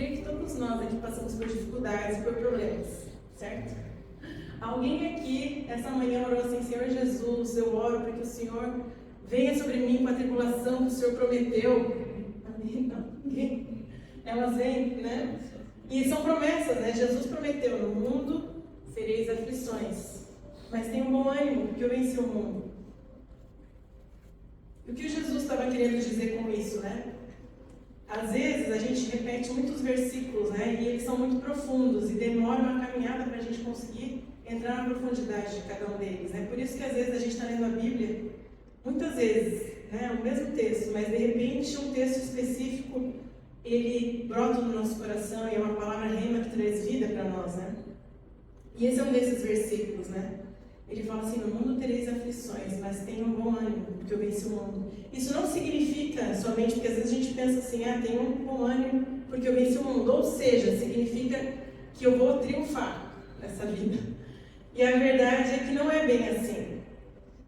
creio que todos nós aqui passamos por dificuldades, por problemas, certo? Alguém aqui, essa manhã, orou assim: Senhor Jesus, eu oro para que o Senhor venha sobre mim com a tribulação que o Senhor prometeu. Amém? Não, ninguém. Elas vêm, né? E são promessas, né? Jesus prometeu: no mundo sereis aflições, mas tenham bom ânimo, porque eu venci o mundo. E o que Jesus estava querendo dizer com isso, né? Às vezes a gente repete muitos versículos, né? E eles são muito profundos e demoram uma caminhada para a gente conseguir entrar na profundidade de cada um deles, né? Por isso que às vezes a gente está lendo a Bíblia, muitas vezes, né? O mesmo texto, mas de repente um texto específico ele brota no nosso coração e é uma palavra rema que traz vida para nós, né? E esse é um desses versículos, né? Ele fala assim: no mundo tereis aflições, mas tenham bom ânimo, porque eu venci o mundo. Isso não significa somente, porque às vezes a gente pensa assim: tenham bom ânimo, porque eu venci o mundo. Ou seja, significa que eu vou triunfar nessa vida. E a verdade é que não é bem assim,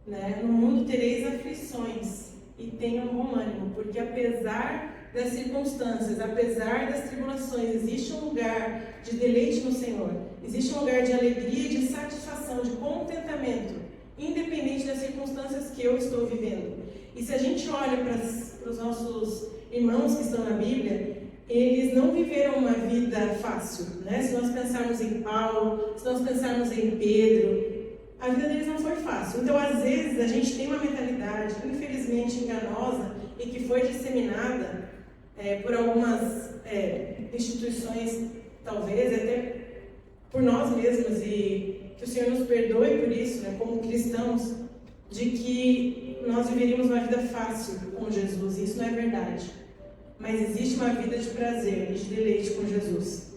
né? No mundo tereis aflições, e tenham bom ânimo, porque apesar das circunstâncias, apesar das tribulações, existe um lugar de deleite no Senhor, existe um lugar de alegria, de satisfação, de contentamento, independente das circunstâncias que eu estou vivendo. E se a gente olha para os nossos irmãos que estão na Bíblia, eles não viveram uma vida fácil, né? Se nós pensarmos em Paulo, se nós pensarmos em Pedro, a vida deles não foi fácil. Então, às vezes, a gente tem uma mentalidade, infelizmente, enganosa e que foi disseminada por algumas instituições, talvez até por nós mesmos, e que o Senhor nos perdoe por isso, né, como cristãos, de que nós viveríamos uma vida fácil com Jesus. Isso não é verdade. Mas existe uma vida de prazer e de deleite com Jesus.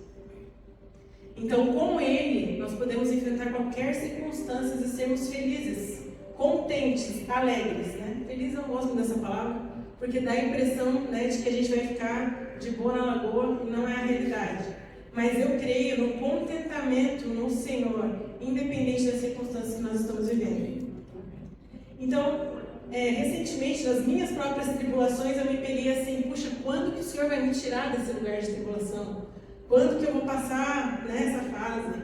Então, com Ele, nós podemos enfrentar qualquer circunstância e sermos felizes, contentes, alegres, né? Feliz eu não gosto muito dessa palavra, porque dá a impressão, né, de que a gente vai ficar de boa na lagoa, e não é a realidade. Mas eu creio no contentamento no Senhor, independente das circunstâncias que nós estamos vivendo. Então, recentemente, nas minhas próprias tribulações, eu me peguei assim: puxa, quando que o Senhor vai me tirar desse lugar de tribulação? Quando que eu vou passar nessa fase?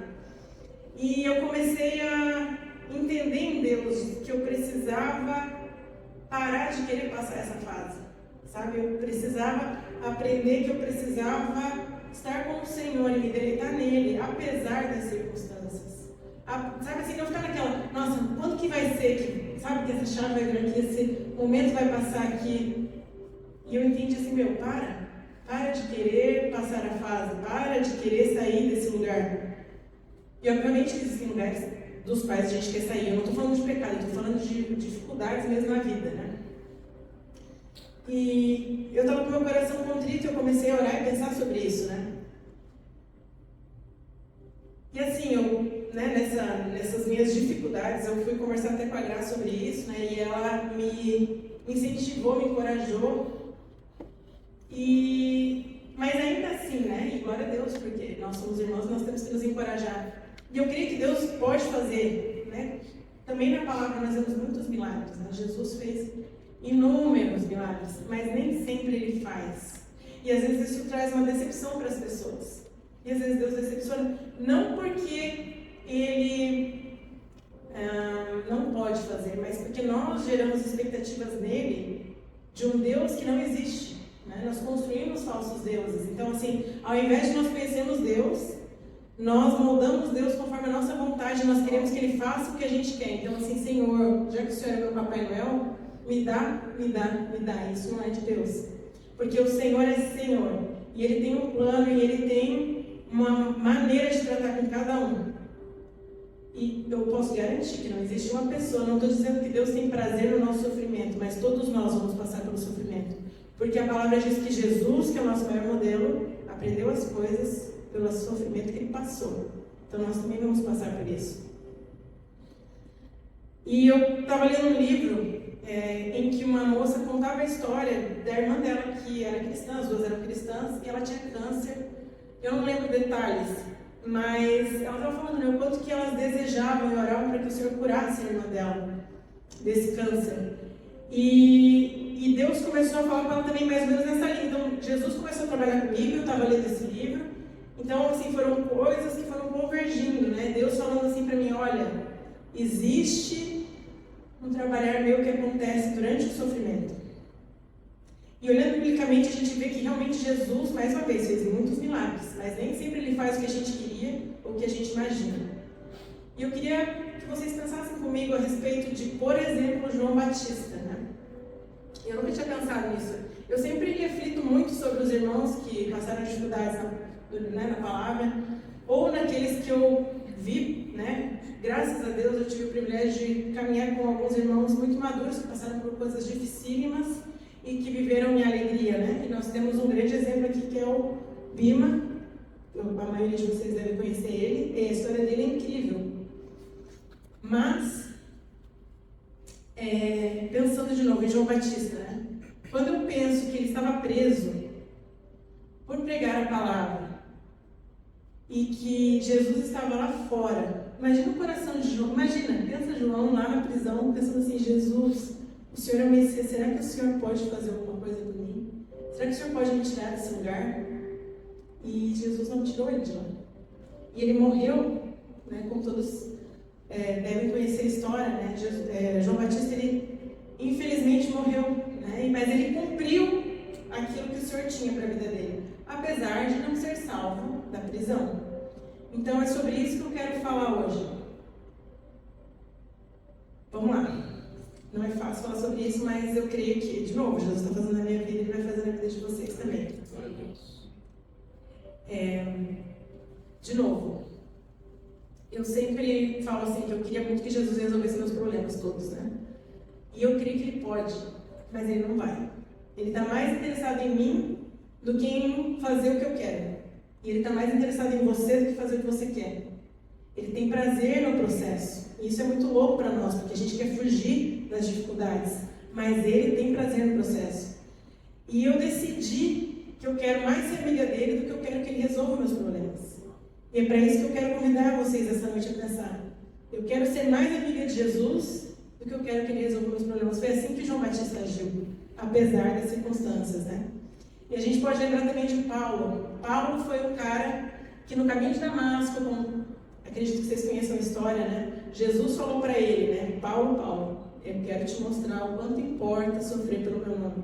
E eu comecei a entender em Deus que eu precisava parar de querer passar essa fase, sabe? Eu precisava aprender que eu precisava estar com o Senhor e me deleitar nele, apesar das circunstâncias. Sabe assim, não ficar naquela: nossa, quando que vai ser que, sabe, que essa chave vai vir aqui, esse momento vai passar aqui? E eu entendi assim: para de querer passar a fase, para de querer sair desse lugar. E obviamente existem lugares dos quais a gente quer sair. Eu não estou falando de pecado, eu estou falando de dificuldades mesmo na vida, né? E eu estava com meu coração contrito e eu comecei a orar e pensar sobre isso, né? E assim, eu, né, nessas minhas dificuldades, eu fui conversar até com a Graça sobre isso, né? E ela me incentivou, me encorajou. Mas ainda assim, né? E glória a Deus, porque nós somos irmãos, nós temos que nos encorajar. E eu creio que Deus pode fazer, né? Também na palavra nós vemos muitos milagres, né? Jesus fez inúmeros milagres, mas nem sempre Ele faz. E às vezes isso traz uma decepção para as pessoas. E às vezes Deus decepciona, não porque Ele não pode fazer, mas porque nós geramos expectativas nele de um Deus que não existe, né? Nós construímos falsos deuses. Então, assim, ao invés de nós conhecermos Deus, nós moldamos Deus conforme a nossa vontade, nós queremos que Ele faça o que a gente quer. Então, assim: Senhor, já que o Senhor é meu Papai Noel, me dá. Isso não é de Deus. Porque o Senhor é Senhor. E Ele tem um plano e Ele tem uma maneira de tratar com cada um. E eu posso garantir que não existe uma pessoa, não estou dizendo que Deus tem prazer no nosso sofrimento, mas todos nós vamos passar pelo sofrimento. Porque a palavra diz que Jesus, que é o nosso maior modelo, aprendeu as coisas pelo sofrimento que Ele passou. Então nós também vamos passar por isso. E eu estava lendo um livro em que uma moça contava a história da irmã dela, que era cristã, as duas eram cristãs, e ela tinha câncer. Eu não lembro detalhes, mas ela estava falando, né, o quanto que elas desejavam e oravam para que o Senhor curasse a irmã dela desse câncer. E E Deus começou a falar com ela também mais ou menos nessa linha. Então, Jesus começou a trabalhar comigo, eu estava lendo esse livro. Então, assim, foram coisas que foram convergindo, né? Deus falando assim para mim, olha, existe um trabalhar meu que acontece durante o sofrimento. E olhando biblicamente, a gente vê que realmente Jesus, mais uma vez, fez muitos milagres, mas nem sempre ele faz o que a gente queria ou o que a gente imagina. E eu queria que vocês pensassem comigo a respeito de, por exemplo, João Batista, né? Eu nunca tinha pensado nisso. Eu sempre reflito muito sobre os irmãos que passaram dificuldades na palavra, ou naqueles que eu vi, né? Graças a Deus eu tive o privilégio de caminhar com alguns irmãos muito maduros que passaram por coisas dificílimas e que viveram minha alegria, né? E nós temos um grande exemplo aqui que é o Bima. A maioria de vocês deve conhecer ele, e a história dele é incrível. Mas, pensando de novo em João Batista, né? Quando eu penso que ele estava preso por pregar a palavra e que Jesus estava lá fora, imagina o coração de João, pensa João lá na prisão, pensando assim, Jesus, o Senhor é o Messias, será que o Senhor pode fazer alguma coisa por mim? Será que o Senhor pode me tirar desse lugar? E Jesus não tirou ele de lá. E ele morreu, né, como todos devem conhecer a história, né? João Batista, ele infelizmente morreu, né? Mas ele cumpriu aquilo que o Senhor tinha para a vida dele, apesar de não ser salvo da prisão. Então é sobre isso que eu quero falar hoje. Vamos lá. Não é fácil falar sobre isso, mas eu creio que, de novo, Jesus está fazendo na minha vida e Ele vai fazer na vida de vocês também. De novo, eu sempre falo assim que eu queria muito que Jesus resolvesse meus problemas todos, né? E eu creio que Ele pode, mas Ele não vai. Ele está mais interessado em mim do que em fazer o que eu quero. E Ele está mais interessado em você do que fazer o que você quer. Ele tem prazer no processo. E isso é muito louco para nós, porque a gente quer fugir das dificuldades. Mas Ele tem prazer no processo. E eu decidi que eu quero mais ser amiga dele do que eu quero que Ele resolva meus problemas. E é para isso que eu quero convidar vocês essa noite a pensar. Eu quero ser mais amiga de Jesus do que eu quero que Ele resolva meus problemas. Foi assim que João Batista agiu, apesar das circunstâncias, né? E a gente pode lembrar também de Paulo. Paulo foi o cara que no caminho de Damasco, acredito que vocês conheçam a história, né? Jesus falou para ele, né? Paulo, eu quero te mostrar o quanto importa sofrer pelo meu nome.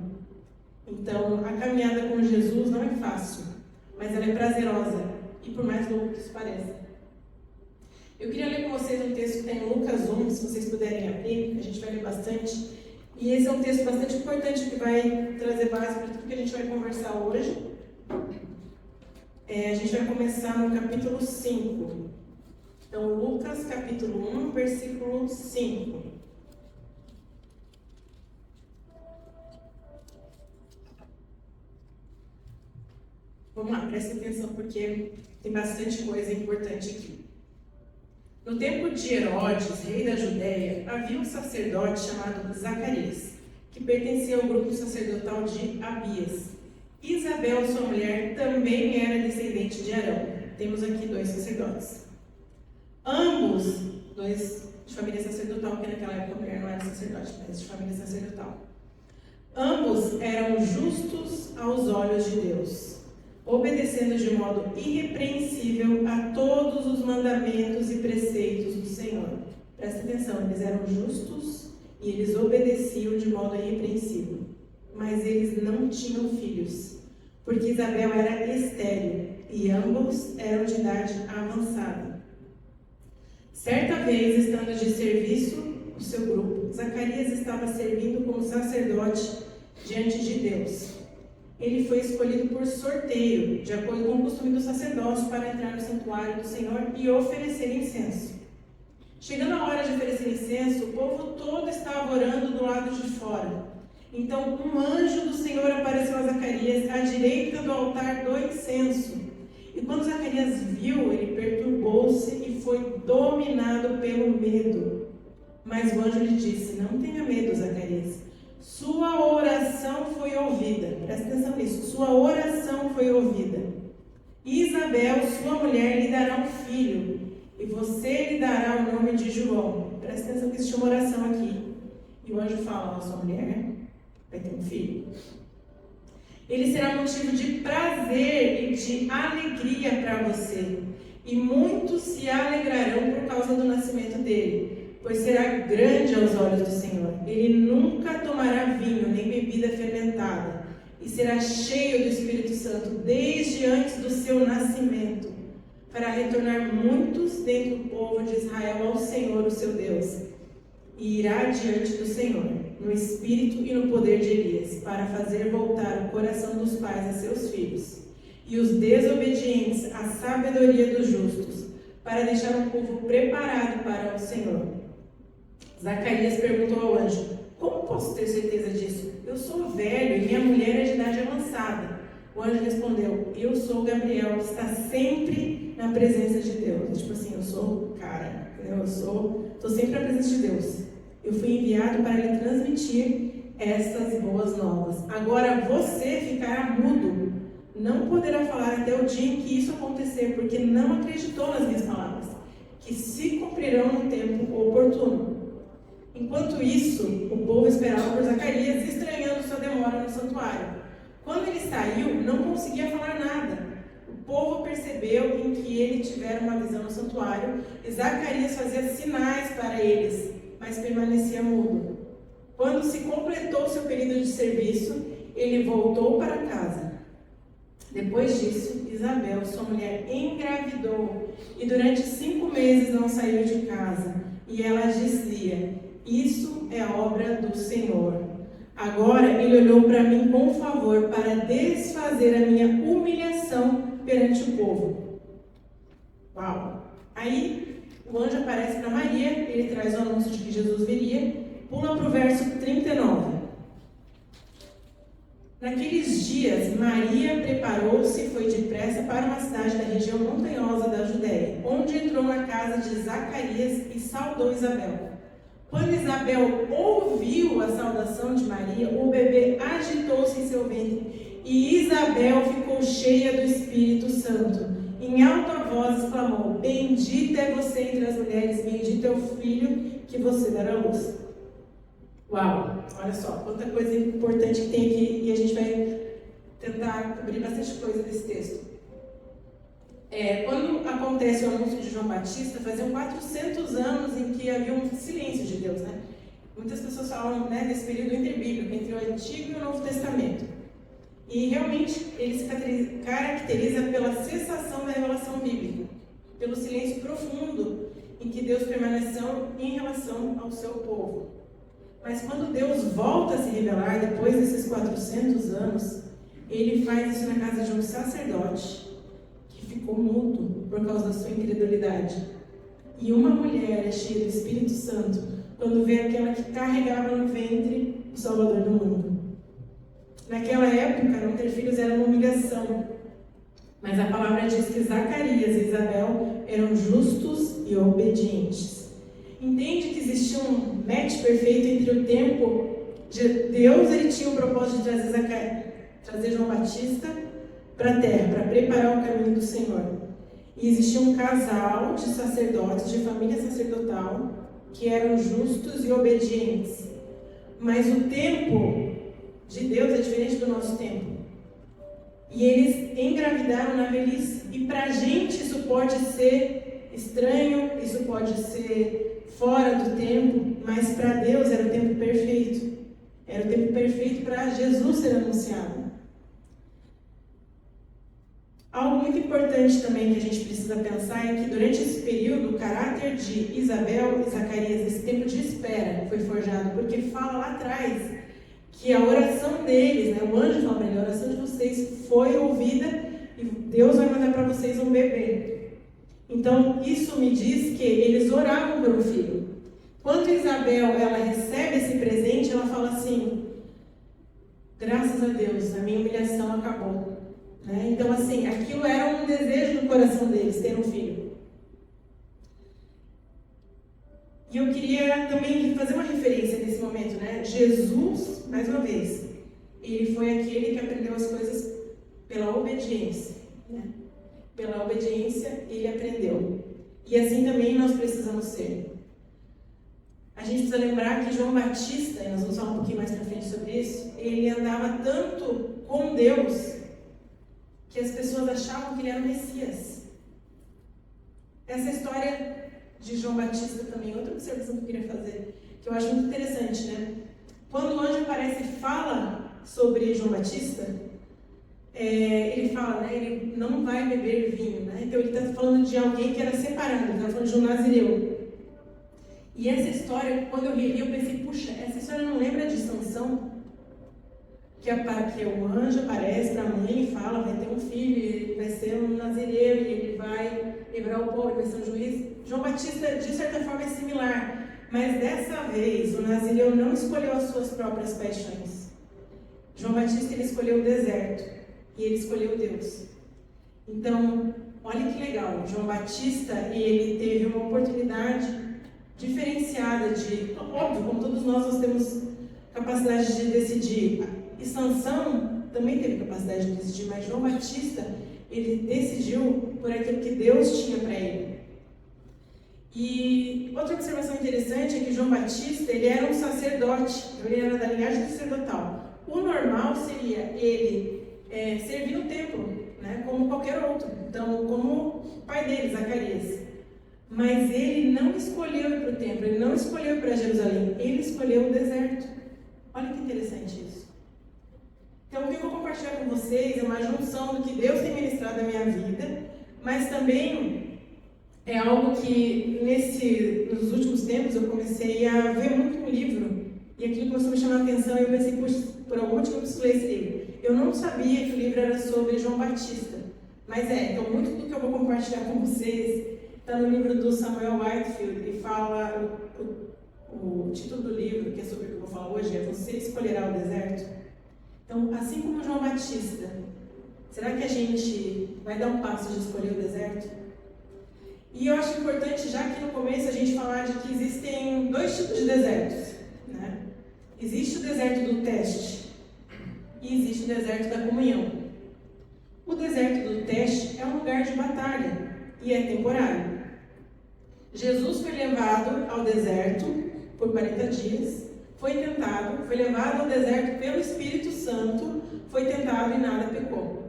Então, a caminhada com Jesus não é fácil, mas ela é prazerosa, e por mais louco que isso pareça. Eu queria ler com vocês um texto que tem em Lucas 1, se vocês puderem abrir, a gente vai ler bastante. E esse é um texto bastante importante que vai trazer base para tudo que a gente vai conversar hoje. A gente vai começar no capítulo 5. Então, Lucas, capítulo 1, versículo 5. Vamos lá, prestem atenção porque tem bastante coisa importante aqui. No tempo de Herodes, rei da Judéia, havia um sacerdote chamado Zacarias, que pertencia ao grupo sacerdotal de Abias. Isabel, sua mulher, também era descendente de Arão. Temos aqui 2 sacerdotes. Ambos, 2 de família sacerdotal, porque naquela época a mulher não era sacerdote, mas de família sacerdotal. Ambos eram justos aos olhos de Deus, obedecendo de modo irrepreensível a todos os mandamentos e preceitos do Senhor. Presta atenção, eles eram justos e eles obedeciam de modo irrepreensível. Mas eles não tinham filhos, porque Isabel era estéril e ambos eram de idade avançada. Certa vez, estando de serviço o seu grupo, Zacarias estava servindo como sacerdote diante de Deus. Ele foi escolhido por sorteio, de acordo com o costume do sacerdócio, para entrar no santuário do Senhor e oferecer incenso. Chegando a hora de oferecer incenso, o povo todo estava orando do lado de fora. Então um anjo do Senhor apareceu a Zacarias à direita do altar do incenso. E quando Zacarias viu, ele perturbou-se e foi dominado pelo medo. Mas o anjo lhe disse: não tenha medo, Zacarias. Sua oração foi ouvida. Presta atenção nisso. Sua oração foi ouvida. Isabel, sua mulher, lhe dará um filho, e você lhe dará o nome de João. Presta atenção que existe uma oração aqui. E o anjo fala: a sua mulher vai ter um filho. Ele será motivo de prazer e de alegria para você. E muitos se alegrarão por causa do nascimento dele, pois será grande aos olhos do Senhor. Ele nunca tomará vinho nem bebida fermentada, e será cheio do Espírito Santo desde antes do seu nascimento, para retornar muitos dentre o povo de Israel ao Senhor, o seu Deus. E irá diante do Senhor, no espírito e no poder de Elias, para fazer voltar o coração dos pais a seus filhos, e os desobedientes à sabedoria dos justos, para deixar o povo preparado para o Senhor. Zacarias perguntou ao anjo: como posso ter certeza disso? Eu sou velho e minha mulher é de idade avançada. O anjo respondeu: eu sou Gabriel, que está sempre na presença de Deus. Tipo assim, eu sou o cara, eu estou sempre na presença de Deus. Eu fui enviado para lhe transmitir estas boas novas. Agora você ficará mudo, não poderá falar até o dia em que isso acontecer, porque não acreditou nas minhas palavras, que se cumprirão no tempo oportuno. Enquanto isso, o povo esperava por Zacarias, estranhando sua demora no santuário. Quando ele saiu, não conseguia falar nada. O povo percebeu em que ele tivera uma visão no santuário, e Zacarias fazia sinais para eles, mas permanecia mudo. Quando se completou seu período de serviço, ele voltou para casa. Depois disso, Isabel, sua mulher, engravidou, e durante 5 meses não saiu de casa. E ela dizia: isso é obra do Senhor. Agora ele olhou para mim com favor, para desfazer a minha humilhação perante o povo. Uau! Aí o anjo aparece para Maria, ele traz o anúncio de que Jesus viria. Pula para o verso 39. Naqueles dias, Maria preparou-se e foi depressa para uma cidade da região montanhosa da Judéia, onde entrou na casa de Zacarias e saudou Isabel. Quando Isabel ouviu a saudação de Maria, o bebê agitou-se em seu ventre, e Isabel ficou cheia do Espírito Santo. Em alta voz exclamou: bendita é você entre as mulheres, bendito é o filho que você dará à luz. Uau, olha só, quanta coisa importante que tem aqui, e a gente vai tentar cobrir bastante coisa desse texto. Quando acontece o anúncio de João Batista, faziam 400 anos em que havia um silêncio de Deus, né? Muitas pessoas falam, né, desse período interbíblico, entre o Antigo e o Novo Testamento. E realmente ele se caracteriza pela cessação da revelação bíblica, pelo silêncio profundo em que Deus permaneceu em relação ao seu povo. Mas quando Deus volta a se revelar depois desses 400 anos, ele faz isso na casa de um sacerdote que ficou mudo por causa da sua incredulidade. E uma mulher é cheia do Espírito Santo quando vê aquela que carregava no ventre o Salvador do mundo. Naquela época, não ter filhos era uma humilhação. Mas a palavra diz que Zacarias e Isabel eram justos e obedientes. Entende que existia um match perfeito entre o tempo de Deus, ele tinha o propósito de trazer João Batista para a terra, para preparar o caminho do Senhor. E existia um casal de sacerdotes, de família sacerdotal, que eram justos e obedientes. Mas o tempo de Deus é diferente do nosso tempo. E eles engravidaram na velhice. E para a gente isso pode ser estranho, isso pode ser fora do tempo, mas para Deus era o tempo perfeito. Era o tempo perfeito para Jesus ser anunciado. Algo muito importante também que a gente precisa pensar é que durante esse período o caráter de Isabel e Zacarias, esse tempo de espera, foi forjado, porque fala lá atrás que a oração deles, né, o anjo fala para ele: a oração de vocês foi ouvida e Deus vai mandar para vocês um bebê. Então isso me diz que eles oravam por um filho. Quando Isabel ela recebe esse presente, ela fala assim: graças a Deus, a minha humilhação acabou. Né? Então assim, aquilo era um desejo do coração deles, ter um filho. E eu queria também fazer uma referência nesse momento, né? Jesus, mais uma vez, ele foi aquele que aprendeu as coisas pela obediência, né? Pela obediência ele aprendeu. E assim também nós precisamos ser. A gente precisa lembrar que João Batista, e nós vamos falar um pouquinho mais pra frente sobre isso, ele andava tanto com Deus que as pessoas achavam que ele era o Messias. Essa história de João Batista também, outra observação que eu queria fazer, que eu acho muito interessante, né? Quando o anjo aparece e fala sobre João Batista, ele fala, né? Ele não vai beber vinho, né? Então ele está falando de alguém que era separado, ele está falando de um nazireu. E essa história, quando eu reli, eu pensei, puxa, essa história não lembra de Sansão? Que o anjo aparece para a mãe e fala, vai ter um filho, ele vai ser um nazireu, e ele vai livrar o povo, ele vai ser um juiz. João Batista, de certa forma, é similar, mas dessa vez o nazireu não escolheu as suas próprias paixões. João Batista, ele escolheu o deserto, e ele escolheu Deus. Então, olha que legal, João Batista, ele teve uma oportunidade diferenciada de, óbvio, como todos nós temos capacidade de decidir. E Sansão também teve capacidade de decidir, mas João Batista, ele decidiu por aquilo que Deus tinha para ele. E outra observação interessante é que João Batista, ele era um sacerdote, ele era da linhagem sacerdotal. O normal seria ele servir no templo, né, como qualquer outro, então como o pai dele, Zacarias. Mas ele não escolheu ir para o templo, ele não escolheu ir para Jerusalém, ele escolheu o deserto. Olha que interessante isso. Então, o que eu vou compartilhar com vocês é uma junção do que Deus tem ministrado na minha vida, mas também é algo que nos últimos tempos eu comecei a ver muito no livro, e aquilo começou a me chamar a atenção, e eu pensei, por algum motivo eu preciso ler esse livro. Eu não sabia que o livro era sobre João Batista, mas então muito do que eu vou compartilhar com vocês está no livro do Samuel Whitefield, e fala, o título do livro, que é sobre o que eu vou falar hoje, é Você Escolherá o Deserto. Então, assim como João Batista, será que a gente vai dar um passo de escolher o deserto? E eu acho importante, já que no começo a gente falar de que existem dois tipos de desertos, né? Existe o deserto do teste e existe o deserto da comunhão. O deserto do teste é um lugar de batalha e é temporário. Jesus foi levado ao deserto por 40 dias, foi tentado, foi levado ao deserto pelo Espírito Santo, foi tentado e nada pecou.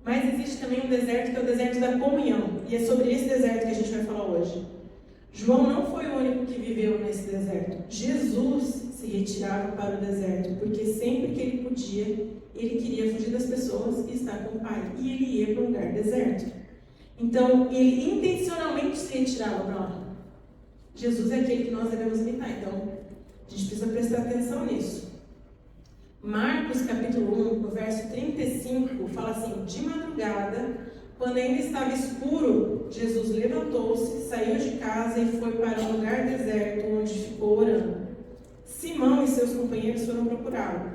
Mas existe também um deserto que é o deserto da comunhão, e é sobre esse deserto que a gente vai falar hoje. João não foi o único que viveu nesse deserto. Jesus se retirava para o deserto, porque sempre que ele podia, ele queria fugir das pessoas e estar com o Pai, e ele ia para um lugar deserto. Então, ele intencionalmente se retirava para lá. Jesus é aquele que nós devemos imitar, então a gente precisa prestar atenção nisso. Marcos capítulo 1, no verso 35, fala assim: de madrugada, quando ainda estava escuro, Jesus levantou-se, saiu de casa e foi para um lugar deserto, onde ficou orando. Simão e seus companheiros foram procurá-lo.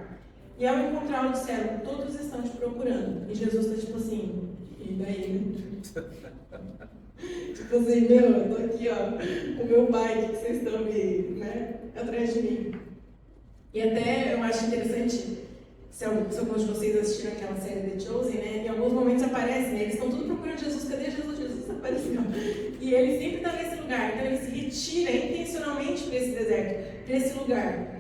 E ao encontrá-lo disseram: todos estão te procurando. E Jesus está tipo assim, e daí? Tipo assim, eu tô aqui, com o meu bike, que vocês estão me, atrás de mim. E até eu acho interessante, se alguns de vocês assistiram aquela série The Chosen, em alguns momentos aparece, eles estão tudo procurando Jesus, cadê Jesus? Jesus apareceu. E ele sempre está nesse lugar, então ele se retira intencionalmente para esse deserto, para esse lugar.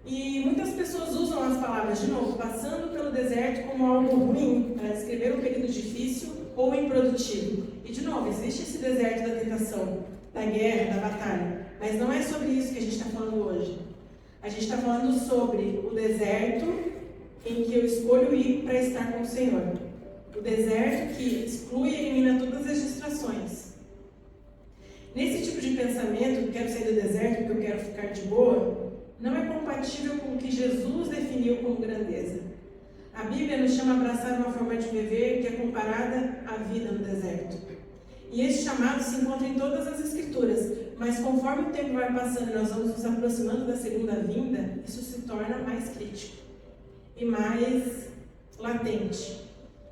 E muitas pessoas usam as palavras, de novo, passando pelo deserto como algo ruim, para descrever um período difícil ou improdutivo. E de novo, existe esse deserto da tentação, da guerra, da batalha, mas não é sobre isso que a gente está falando hoje. A gente está falando sobre o deserto em que eu escolho ir para estar com o Senhor. O deserto que exclui e elimina todas as distrações. Nesse tipo de pensamento, que quero sair do deserto porque eu quero ficar de boa, não é compatível com o que Jesus definiu como grandeza. A Bíblia nos chama a abraçar uma forma de viver que é comparada à vida no deserto. E esse chamado se encontra em todas as Escrituras, mas conforme o tempo vai passando e nós vamos nos aproximando da segunda vinda, isso se torna mais crítico e mais latente.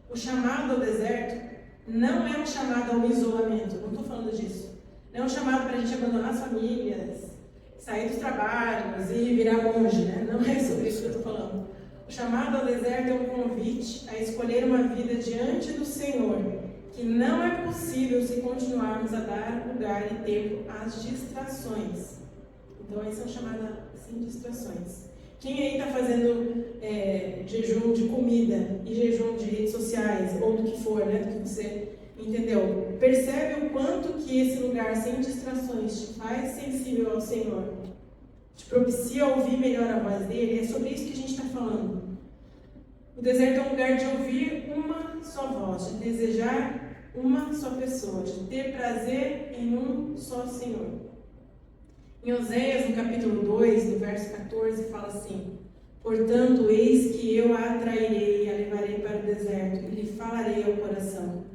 O chamado ao deserto não é um chamado ao isolamento, não estou falando disso. Não é um chamado para a gente abandonar as famílias, sair dos trabalhos e virar monge, Não é sobre isso que eu estou falando. O chamado ao deserto é um convite a escolher uma vida diante do Senhor, que não é possível se continuarmos a dar lugar e tempo às distrações. O Então, aí são chamadas assim, distrações. Quem aí está fazendo jejum de comida e jejum de redes sociais, ou do que for, né, do que você entendeu? Percebe o quanto que esse lugar sem distrações te faz sensível ao Senhor, te propicia ouvir melhor a voz dele? É sobre isso que a gente está falando. O deserto é um lugar de ouvir uma só voz, de desejar uma só pessoa, de ter prazer em um só Senhor. Em Oséias, no capítulo 2, no verso 14, fala assim: portanto, eis que eu a atrairei e a levarei para o deserto, e lhe falarei ao coração.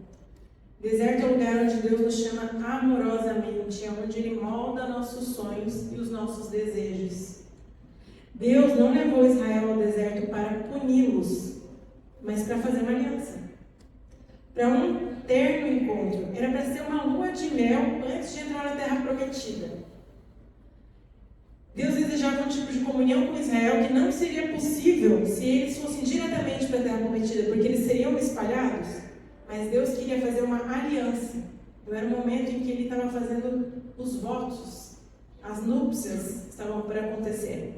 Deserto é o lugar onde Deus nos chama amorosamente, é onde Ele molda nossos sonhos e os nossos desejos. Deus não levou Israel ao deserto para puni-los, mas para fazer uma aliança. Para um terno encontro. Era para ser uma lua de mel antes de entrar na terra prometida. Deus desejava um tipo de comunhão com Israel que não seria possível se eles fossem diretamente para a terra prometida, porque eles seriam espalhados. Mas Deus queria fazer uma aliança. Então, era o momento em que Ele estava fazendo os votos, as núpcias estavam para acontecer.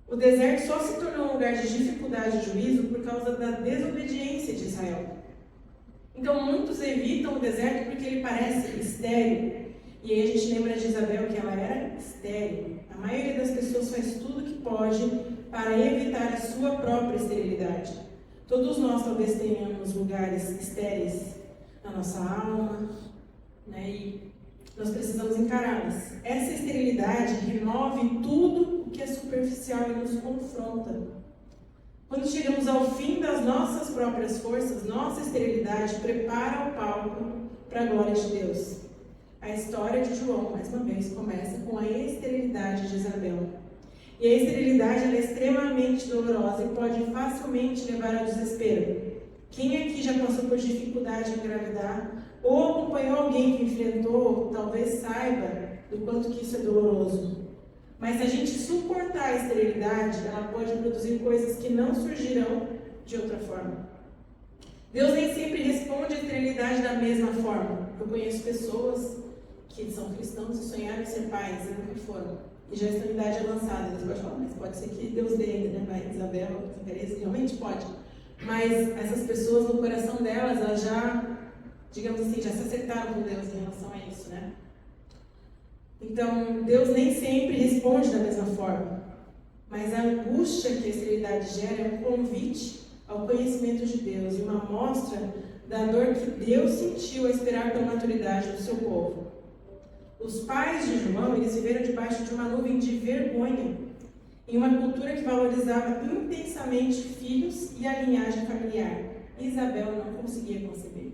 O deserto só se tornou um lugar de dificuldade e juízo por causa da desobediência de Israel. Então, muitos evitam o deserto porque ele parece estéril. E aí a gente lembra de Isabel que ela era estéril. A maioria das pessoas faz tudo o que pode para evitar a sua própria esterilidade. Todos nós talvez tenhamos lugares estéreis na nossa alma, né? E nós precisamos encará-las. Essa esterilidade remove tudo o que é superficial e nos confronta. Quando chegamos ao fim das nossas próprias forças, nossa esterilidade prepara o palco para a glória de Deus. A história de João, mais uma vez, começa com a esterilidade de Isabel. E a esterilidade ela é extremamente dolorosa e pode facilmente levar ao desespero. Quem aqui já passou por dificuldade em engravidar ou acompanhou alguém que enfrentou, talvez saiba do quanto que isso é doloroso. Mas se a gente suportar a esterilidade, ela pode produzir coisas que não surgirão de outra forma. Deus nem sempre responde a esterilidade da mesma forma. Eu conheço pessoas que são cristãos e sonharam em ser pais e nunca foram. E já estão em idade avançada. Eles podem falar, mas pode ser que Deus dê ainda, né? Mas Isabel, Zacarias, realmente pode. Mas essas pessoas, no coração delas, elas já, digamos assim, já se acertaram com Deus em relação a isso, né? Então, Deus nem sempre responde da mesma forma. Mas a angústia que a esterilidade gera é um convite ao conhecimento de Deus e uma amostra da dor que Deus sentiu a esperar pela maturidade do seu povo. Os pais de João, eles viveram debaixo de uma nuvem de vergonha, em uma cultura que valorizava intensamente filhos e a linhagem familiar. Isabel não conseguia conceber.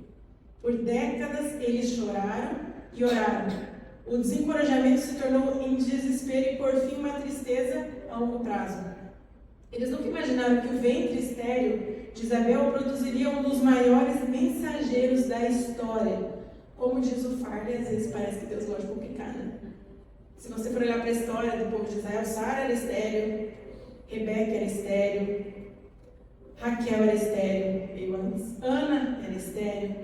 Por décadas, eles choraram e oraram. O desencorajamento se tornou em desespero e, por fim, uma tristeza a longo prazo. Eles nunca imaginaram que o ventre estéril de Isabel produziria um dos maiores mensageiros da história. Como diz o Farley, às vezes parece que Deus gosta de complicar, né? Se você for olhar para a história do povo de Israel, Sara era estéril, Rebeca era estéril, Raquel era estéril, veio antes, Ana era estéril.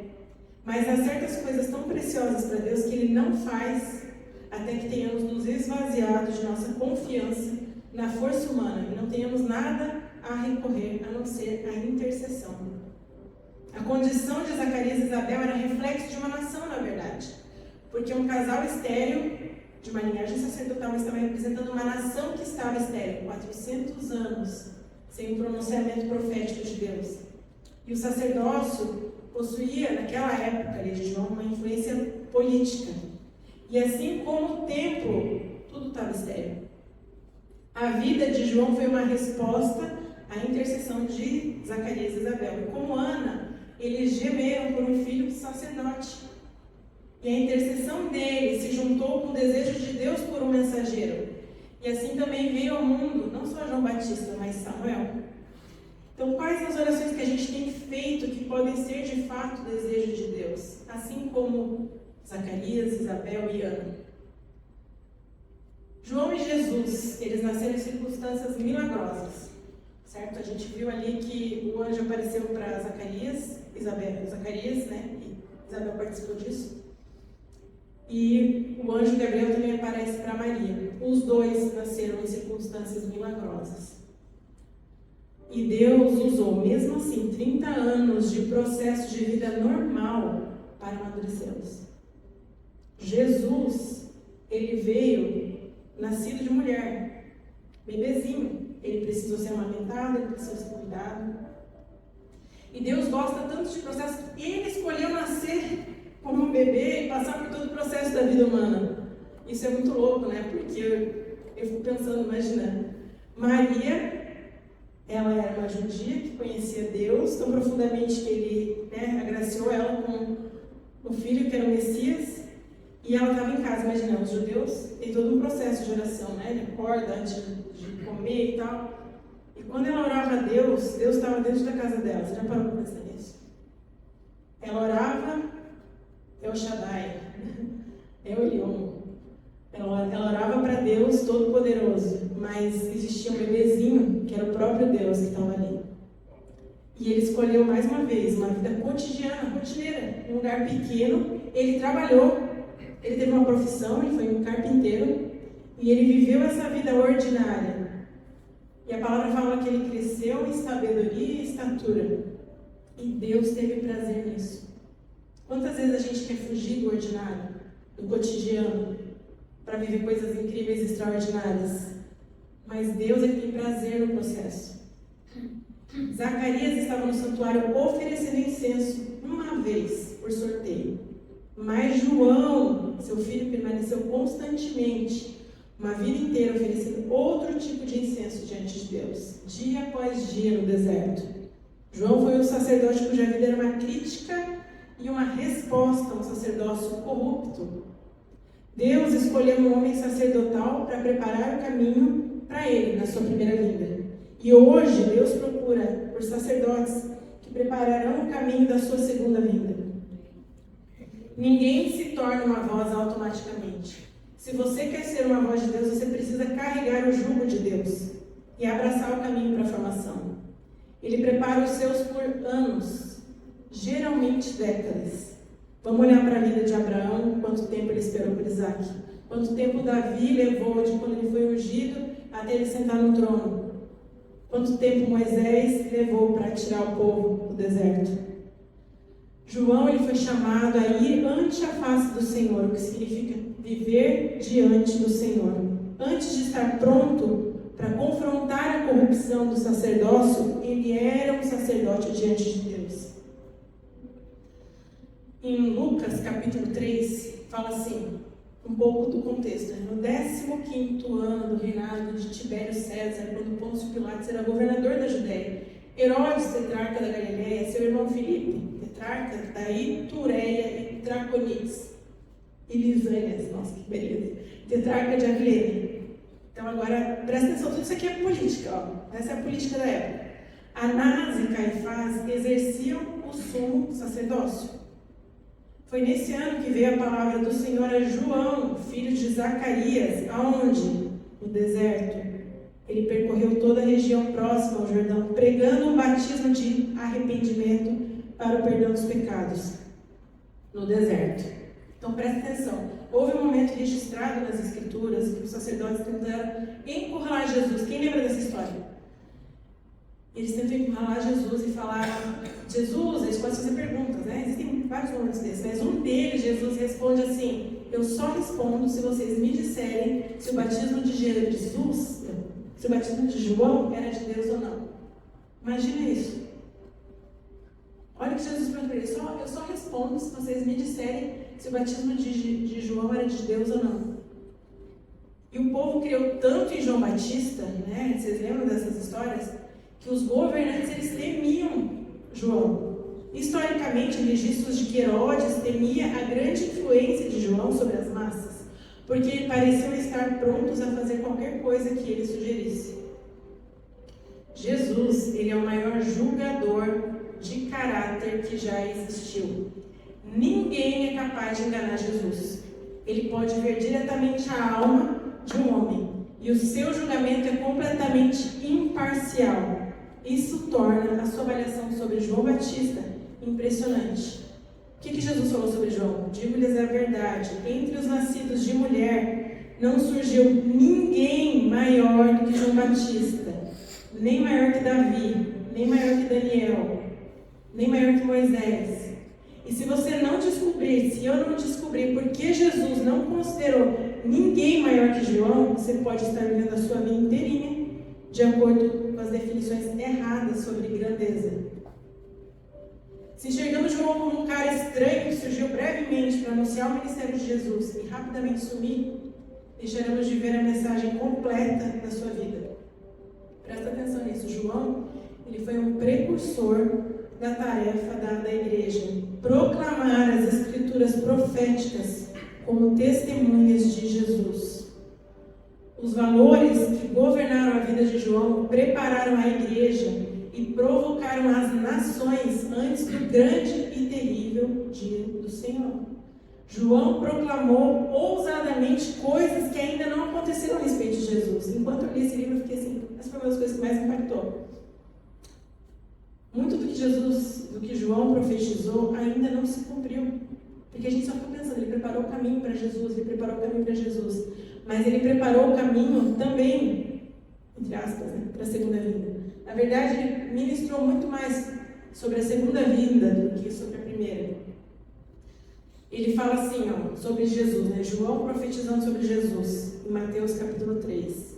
Mas há certas coisas tão preciosas para Deus que Ele não faz até que tenhamos nos esvaziado de nossa confiança na força humana e não tenhamos nada a recorrer a não ser a intercessão. A condição de Zacarias e Isabel era reflexo de uma nação, na verdade, porque um casal estéril de uma linhagem sacerdotal estava representando uma nação que estava estéril, 400 anos sem o pronunciamento profético de Deus. E o sacerdócio possuía, naquela época ali de João, uma influência política. E assim como o templo, tudo estava estéril. A vida de João foi uma resposta à intercessão de Zacarias e Isabel. E como Ana, eles gemeram por um filho sacerdote. E a intercessão dele se juntou com o desejo de Deus por um mensageiro. E assim também veio ao mundo, não só João Batista, mas Samuel. Então, quais as orações que a gente tem feito que podem ser de fato o desejo de Deus? Assim como Zacarias, Isabel e Ana. João e Jesus, eles nasceram em circunstâncias milagrosas. Certo? A gente viu ali que o anjo apareceu para Zacarias, né? E Isabel participou disso. e o anjo Gabriel também aparece para Maria. Os dois nasceram em circunstâncias milagrosas. E Deus usou, mesmo assim, 30 anos de processo de vida normal para amadurecê-los. Jesus, ele veio nascido de mulher, bebezinho. Ele precisou ser amamentado, ele precisou ser cuidado. E Deus gosta tanto de processo que ele escolheu nascer como um bebê e passar por todo o processo da vida humana. Isso é muito louco, né? Porque eu fico pensando, imagina, Maria, ela era uma judia que conhecia Deus tão profundamente que ele, agraciou ela com um filho que era o Messias, e ela estava em casa. Imagina, os judeus têm todo um processo de oração, né? Ele acorda antes de comer e tal. E quando ela orava a Deus, Deus estava dentro da casa dela. Você já parou para pensar nisso? Ela orava, El Shaddai, El Elyon. Ela orava para Deus Todo-Poderoso, mas existia um bebezinho que era o próprio Deus que estava ali. E ele escolheu mais uma vez uma vida cotidiana, rotineira, um lugar pequeno. Ele trabalhou, ele teve uma profissão, ele foi um carpinteiro, e ele viveu essa vida ordinária. E a palavra fala que ele cresceu em sabedoria e estatura. E Deus teve prazer nisso. Quantas vezes a gente quer fugir do ordinário, do cotidiano, para viver coisas incríveis e extraordinárias? Mas Deus, ele tem prazer no processo. Zacarias estava no santuário oferecendo incenso uma vez por sorteio. Mas João, seu filho, permaneceu constantemente, uma vida inteira, oferecendo outro tipo de incenso diante de Deus, dia após dia no deserto. João foi um sacerdote cuja vida era uma crítica e uma resposta a um sacerdócio corrupto. Deus escolheu um homem sacerdotal para preparar o caminho para ele na sua primeira vinda. E hoje Deus procura por sacerdotes que prepararão o caminho da sua segunda vinda. Ninguém se torna uma voz automaticamente. Se você quer ser uma voz de Deus, você precisa carregar o jugo de Deus e abraçar o caminho para a formação. Ele prepara os seus por anos, geralmente décadas. Vamos olhar para a vida de Abraão, quanto tempo ele esperou por Isaac. Quanto tempo Davi levou de quando ele foi ungido até ele sentar no trono. Quanto tempo Moisés levou para tirar o povo do deserto. João, ele foi chamado a ir ante a face do Senhor, o que significa viver diante do Senhor. Antes de estar pronto para confrontar a corrupção do sacerdócio, ele era um sacerdote diante de Deus. Em Lucas, capítulo 3, fala assim, um pouco do contexto. No 15º ano do reinado de Tibério César, quando Pôncio Pilatos era governador da Judéia, Herodes, tetrarca da Galileia, seu irmão Filipe, tetrarca da Itureia e Traconites, e Lisânias, nossa, que beleza, tetrarca de Abilene. Então agora, presta atenção, tudo isso aqui é política, ó. Essa é a política da época. Anás e Caifás exerciam o sumo sacerdócio. Foi nesse ano que veio a palavra do Senhor a João, filho de Zacarias, aonde? No deserto. Ele percorreu toda a região próxima ao Jordão, pregando um batismo de arrependimento para o perdão dos pecados, no deserto. Então presta atenção, houve um momento registrado nas Escrituras que os sacerdotes tentaram encurralar Jesus. Quem lembra dessa história? Eles tentam encurralar Jesus e falaram, Jesus, eles podem fazer perguntas, né? Existem vários momentos desses, mas um deles, Jesus responde assim, eu só respondo se vocês me disserem se o batismo de Jesus, se o batismo de João era de Deus ou não. Imagina isso. Olha o que Jesus perguntou para eles, eu só respondo se vocês me disserem se o batismo de João era de Deus ou não. E o povo criou tanto em João Batista, né? Vocês lembram dessas histórias? Que os governantes, eles temiam João. Historicamente, registros de que Herodes temia a grande influência de João sobre as massas, porque pareciam estar prontos a fazer qualquer coisa que ele sugerisse. Jesus, ele é o maior julgador de caráter que já existiu. Ninguém é capaz de enganar Jesus. Ele pode ver diretamente a alma de um homem, e o seu julgamento é completamente imparcial. Isso torna a sua avaliação sobre João Batista impressionante. que Jesus falou sobre João? Digo-lhes a verdade, entre os nascidos de mulher não surgiu ninguém maior do que João Batista, nem maior que Davi, nem maior que Daniel, nem maior que Moisés. E se você não descobrir, se eu não descobrir por que Jesus não considerou ninguém maior que João, você pode estar vivendo a sua vida inteirinha de acordo com as definições erradas sobre grandeza. Se enxergamos João como um cara estranho que surgiu brevemente para anunciar o ministério de Jesus e rapidamente sumir, deixaremos de ver a mensagem completa da sua vida. Presta atenção nisso. João, ele foi um precursor da tarefa dada à igreja, proclamar as escrituras proféticas como testemunhas de Jesus. Os valores que governaram a vida de João prepararam a igreja e provocaram as nações antes do grande e terrível dia do Senhor. João proclamou ousadamente coisas que ainda não aconteceram a respeito de Jesus. Enquanto eu li esse livro, eu fiquei assim, essa foi uma das coisas que mais impactou. Muito do que João profetizou ainda não se cumpriu. Porque a gente só ficou pensando, ele preparou o caminho para Jesus, ele preparou o caminho para Jesus. Mas ele preparou o caminho também, entre aspas, né, para a segunda vinda. Na verdade, ele ministrou muito mais sobre a segunda vinda do que sobre a primeira. Ele fala assim, sobre Jesus, né? João profetizando sobre Jesus, em Mateus capítulo 3.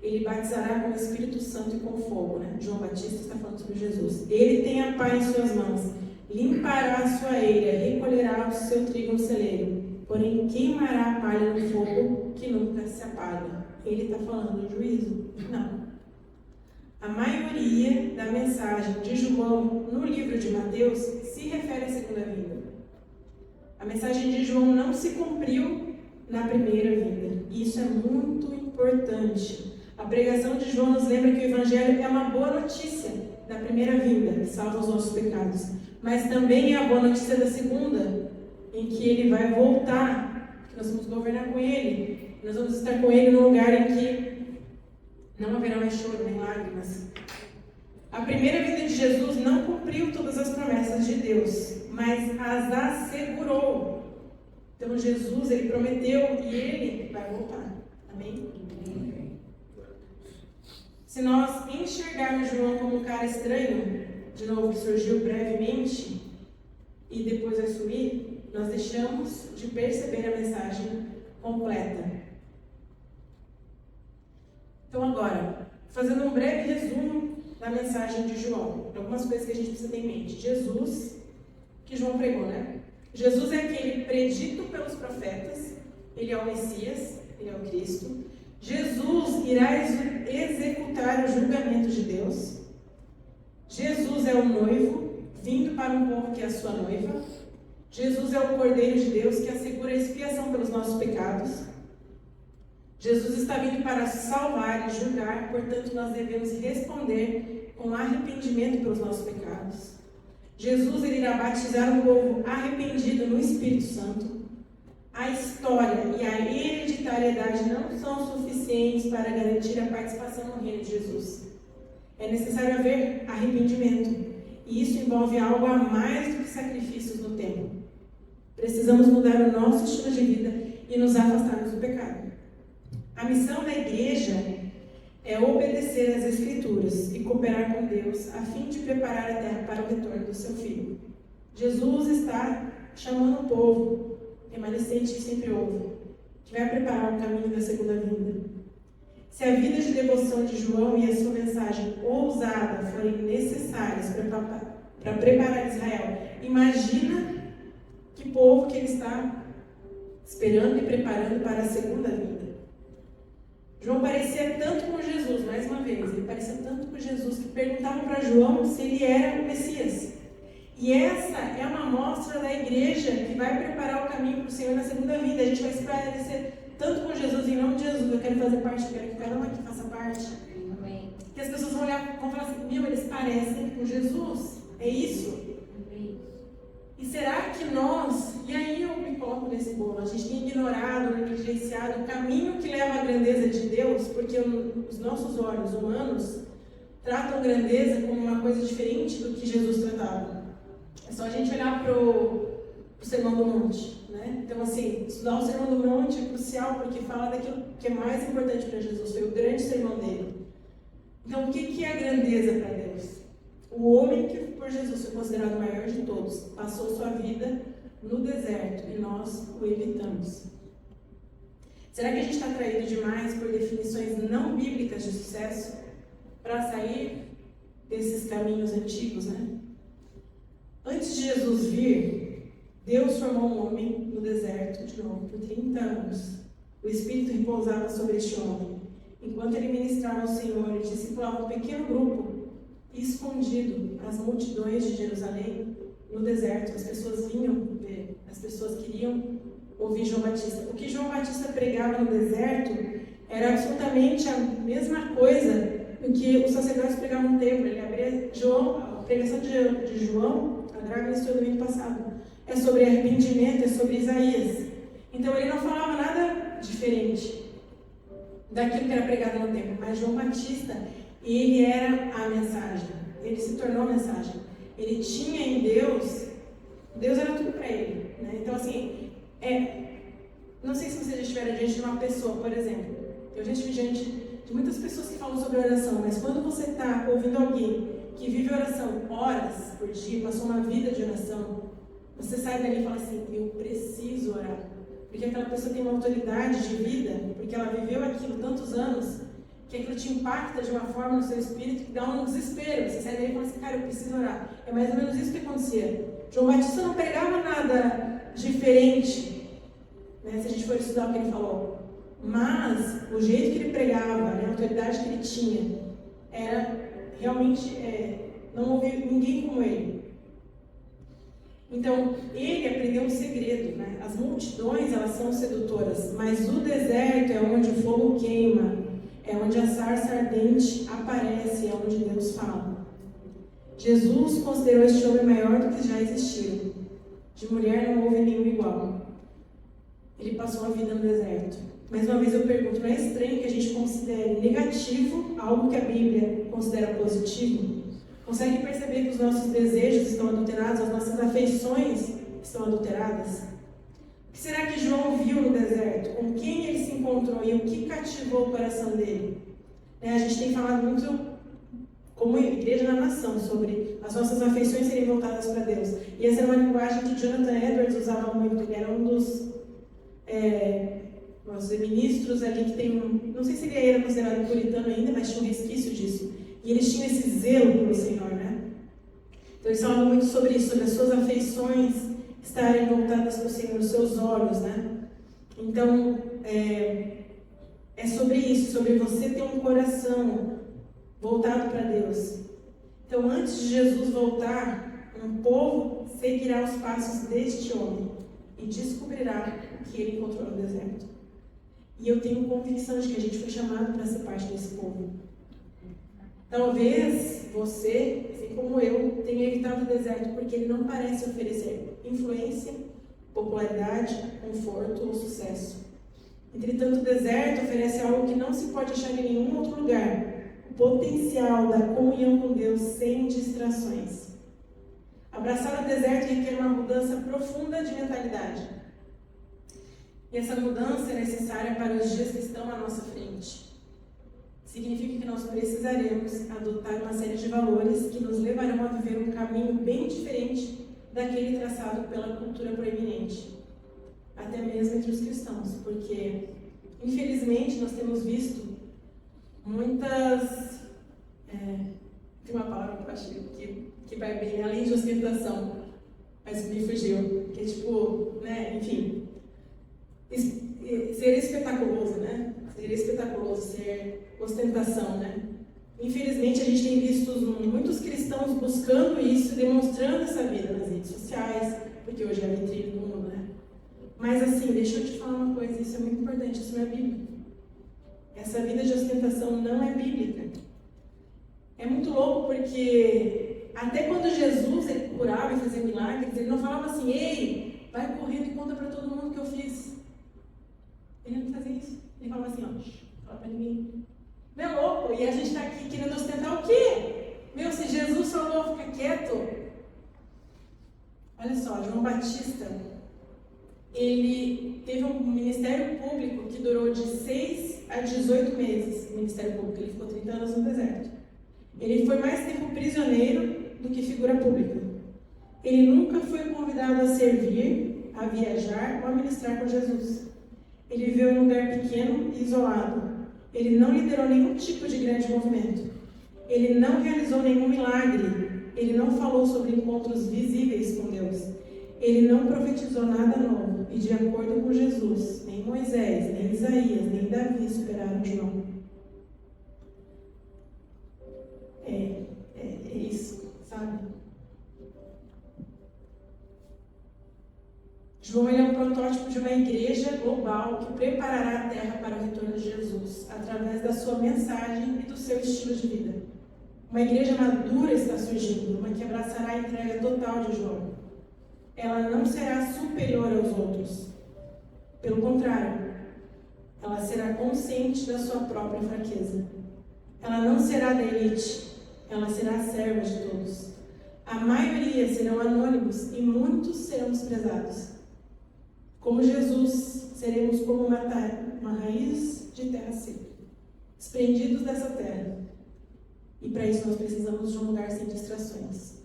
Ele batizará com o Espírito Santo e com fogo, né? João Batista está falando sobre Jesus. Ele tem a pá em suas mãos, limpará a sua eira, recolherá o seu trigo no celeiro, porém queimará a palha no fogo que nunca se apaga. Ele está falando do juízo? Não. A maioria da mensagem de João no livro de Mateus se refere à segunda vinda. A mensagem de João não se cumpriu na primeira vinda. Isso é muito importante. A pregação de João nos lembra que o Evangelho é uma boa notícia da primeira vinda, que salva os nossos pecados. Mas também é a boa notícia da segunda, em que ele vai voltar, que nós vamos governar com ele. Nós vamos estar com ele num lugar em que não haverá mais choro nem lágrimas. A primeira vinda de Jesus não cumpriu todas as promessas de Deus, mas as assegurou. Então Jesus, ele prometeu e ele vai voltar. Amém? Se nós enxergarmos João como um cara estranho, de novo, que surgiu brevemente e depois vai sumir, nós deixamos de perceber a mensagem completa. Então agora, fazendo um breve resumo da mensagem de João, algumas coisas que a gente precisa ter em mente. Jesus, que João pregou, né? Jesus é aquele predito pelos profetas, ele é o Messias, ele é o Cristo. Jesus irá executar o julgamento de Deus. Jesus é o noivo, vindo para um povo que é a sua noiva. Jesus é o Cordeiro de Deus, que assegura a expiação pelos nossos pecados. Jesus está vindo para salvar e julgar, portanto nós devemos responder com arrependimento pelos nossos pecados. Jesus ele irá batizar um povo arrependido no Espírito Santo. A história e a hereditariedade não são suficientes para garantir a participação no reino de Jesus. É necessário haver arrependimento, e isso envolve algo a mais do que sacrifícios no templo. Precisamos mudar o nosso estilo de vida e nos afastarmos do pecado. A missão da igreja é obedecer às Escrituras e cooperar com Deus a fim de preparar a terra para o retorno do seu Filho. Jesus está chamando o povo, remanescente que sempre ouve, que vai preparar o caminho da segunda vinda. Se a vida de devoção de João e a sua mensagem ousada forem necessárias para preparar Israel, imagina que povo que ele está esperando e preparando para a segunda vinda. João parecia tanto com Jesus, mais uma vez, ele parecia tanto com Jesus que perguntavam para João se ele era o Messias. E essa é uma amostra da igreja que vai preparar o caminho para o Senhor na segunda vinda. A gente vai se parecer tanto com Jesus, em nome de Jesus. Eu quero fazer parte, eu quero que cada um aqui faça parte. Amém. Que as pessoas vão olhar, vão falar assim, eles parecem com Jesus. É isso? Amém. E será que nós, e aí eu me coloco nesse bolo, a gente tem ignorado, negligenciado o caminho que leva à grandeza de Deus, porque os nossos olhos humanos tratam grandeza como uma coisa diferente do que Jesus tratava. É só a gente olhar Sermão do Monte, né? Então, assim, estudar o Sermão do Monte é crucial porque fala daquilo que é mais importante para Jesus, foi o grande sermão dele. Então, o que é a grandeza para Deus? O homem que por Jesus foi considerado o maior de todos, passou sua vida no deserto e nós o evitamos. Será que a gente está atraído demais por definições não bíblicas de sucesso para sair desses caminhos antigos, né? Antes de Jesus vir, Deus formou um homem no deserto de novo por 30 anos. O Espírito repousava sobre este homem. Enquanto ele ministrava ao Senhor, ele discipulava um pequeno grupo, escondido às multidões de Jerusalém, no deserto. As pessoas vinham ver, as pessoas queriam ouvir João Batista. O que João Batista pregava no deserto era absolutamente a mesma coisa do que os sacerdotes pregavam no templo. Ele abria a pregação de João, a Draga ministrou no domingo passado, é sobre arrependimento, é sobre Isaías. Então ele não falava nada diferente daquilo que era pregado no templo, mas João Batista, ele era a mensagem, ele se tornou a mensagem. Ele tinha em Deus era tudo para ele, né? Então, assim, não sei se vocês já estiveram diante de uma pessoa, por exemplo. Eu já estive diante de muitas pessoas que falam sobre oração, mas quando você está ouvindo alguém que vive oração horas por dia, passou uma vida de oração, você sai dali e fala assim, eu preciso orar. Porque aquela pessoa tem uma autoridade de vida, porque ela viveu aquilo tantos anos, que aquilo te impacta de uma forma no seu espírito que dá um desespero. Você sai dali e fala assim, cara, eu preciso orar. É mais ou menos isso que acontecia. João Batista não pregava nada diferente, né, se a gente for estudar o que ele falou. Mas o jeito que ele pregava, né, a autoridade que ele tinha, era realmente, não houve ninguém como ele. Então, ele aprendeu um segredo, né? As multidões, elas são sedutoras, mas o deserto é onde o fogo queima, é onde a sarça ardente aparece, é onde Deus fala. Jesus considerou este homem maior do que já existiram. De mulher não houve nenhum igual. Ele passou a vida no deserto. Mais uma vez eu pergunto, não é estranho que a gente considere negativo algo que a Bíblia considera positivo? Consegue perceber que os nossos desejos estão adulterados, as nossas afeições estão adulteradas? O que será que João viu no deserto? Com quem ele se encontrou e o que cativou o coração dele? A gente tem falado muito, como igreja na nação, sobre as nossas afeições serem voltadas para Deus. E essa é uma linguagem que Jonathan Edwards usava muito. Ele era um dos ministros ali que tem não sei se ele era considerado puritano ainda, mas tinha um resquício disso. E eles tinham esse zelo pelo Senhor, né? Então eles falavam muito sobre isso, sobre as suas afeições estarem voltadas para o Senhor, os seus olhos, né? Então, é sobre isso, sobre você ter um coração voltado para Deus. Então, antes de Jesus voltar, um povo seguirá os passos deste homem e descobrirá o que ele encontrou no deserto. E eu tenho convicção de que a gente foi chamado para ser parte desse povo. Talvez você, assim como eu, tenha evitado o deserto porque ele não parece oferecer influência, popularidade, conforto ou sucesso. Entretanto, o deserto oferece algo que não se pode achar em nenhum outro lugar: o potencial da comunhão com Deus sem distrações. Abraçar o deserto requer uma mudança profunda de mentalidade. E essa mudança é necessária para os dias que estão à nossa frente. Significa que nós precisaremos adotar uma série de valores que nos levarão a viver um caminho bem diferente daquele traçado pela cultura proeminente, até mesmo entre os cristãos, porque, infelizmente, nós temos visto muitas... tem uma palavra que eu acho que vai bem além de ostentação, mas me fugiu, que é tipo, né, enfim, ser espetaculoso, né? Ser espetaculoso, ser ostentação, né? Infelizmente, a gente tem visto muitos cristãos buscando isso, demonstrando essa vida nas redes sociais, porque hoje é a vitrine do mundo, né? Mas assim, deixa eu te falar uma coisa, isso é muito importante, isso não é bíblico. Essa vida de ostentação não é bíblica. É muito louco porque até quando Jesus ele curava e fazia milagres, ele não falava assim, ei, vai correndo e conta para todo mundo que eu fiz. Ele não fazia isso. Ele falava assim, ó, fala para ninguém. Meu louco, e a gente está aqui querendo ostentar o quê? Meu, se Jesus falou, fica quieto. Olha só, João Batista, ele teve um ministério público que durou de 6 a 18 meses. O ministério público, ele ficou 30 anos no deserto. Ele foi mais tempo prisioneiro do que figura pública. Ele nunca foi convidado a servir, a viajar ou a ministrar com Jesus. Ele viveu em um lugar pequeno e isolado. Ele não liderou nenhum tipo de grande movimento. Ele não realizou nenhum milagre. Ele não falou sobre encontros visíveis com Deus. Ele não profetizou nada novo. E de acordo com Jesus, nem Moisés, nem Isaías, nem Davi superaram João. É isso, sabe? João é um protótipo de uma igreja global que preparará a terra para o retorno de Jesus, através da sua mensagem e do seu estilo de vida. Uma igreja madura está surgindo, uma que abraçará a entrega total de João. Ela não será superior aos outros. Pelo contrário, ela será consciente da sua própria fraqueza. Ela não será da elite, ela será serva de todos. A maioria serão anônimos e muitos serão desprezados. Como Jesus, seremos como uma raiz de terra seca, desprendidos dessa terra. E para isso nós precisamos de um lugar sem distrações.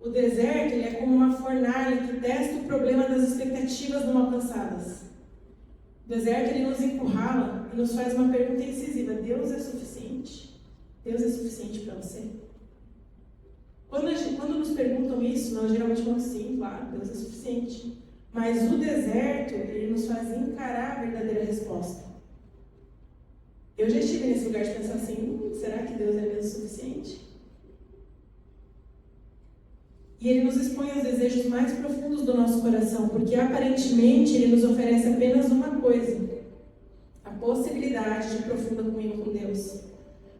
O deserto ele é como uma fornalha que testa o problema das expectativas não alcançadas. O deserto ele nos encurrala e nos faz uma pergunta incisiva: Deus é suficiente? Deus é suficiente para você? Quando nos perguntam isso, nós geralmente falamos sim, claro, Deus é suficiente. Mas o deserto, ele nos faz encarar a verdadeira resposta. Eu já estive nesse lugar de pensar assim, será que Deus é mesmo suficiente? E ele nos expõe aos desejos mais profundos do nosso coração, porque aparentemente ele nos oferece apenas uma coisa: a possibilidade de profunda comunhão com Deus.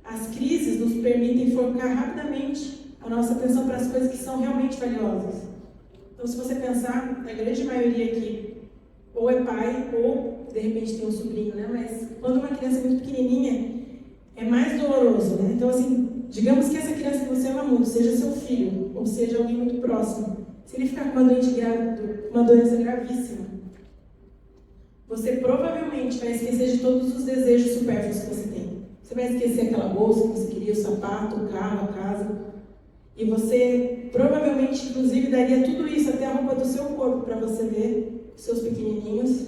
As crises nos permitem focar rapidamente a nossa atenção para as coisas que são realmente valiosas. Então, se você pensar, a grande maioria aqui ou é pai ou de repente tem um sobrinho, né? Mas quando uma criança é muito pequenininha, é mais doloroso, né? Então, assim, digamos que essa criança que você ama muito, seja seu filho ou seja alguém muito próximo, se ele ficar com uma doença gravíssima, você provavelmente vai esquecer de todos os desejos supérfluos que você tem. Você vai esquecer aquela bolsa que você queria, o sapato, o carro, a casa. E você provavelmente, inclusive, daria tudo isso, até a roupa do seu corpo, para você ver os seus pequenininhos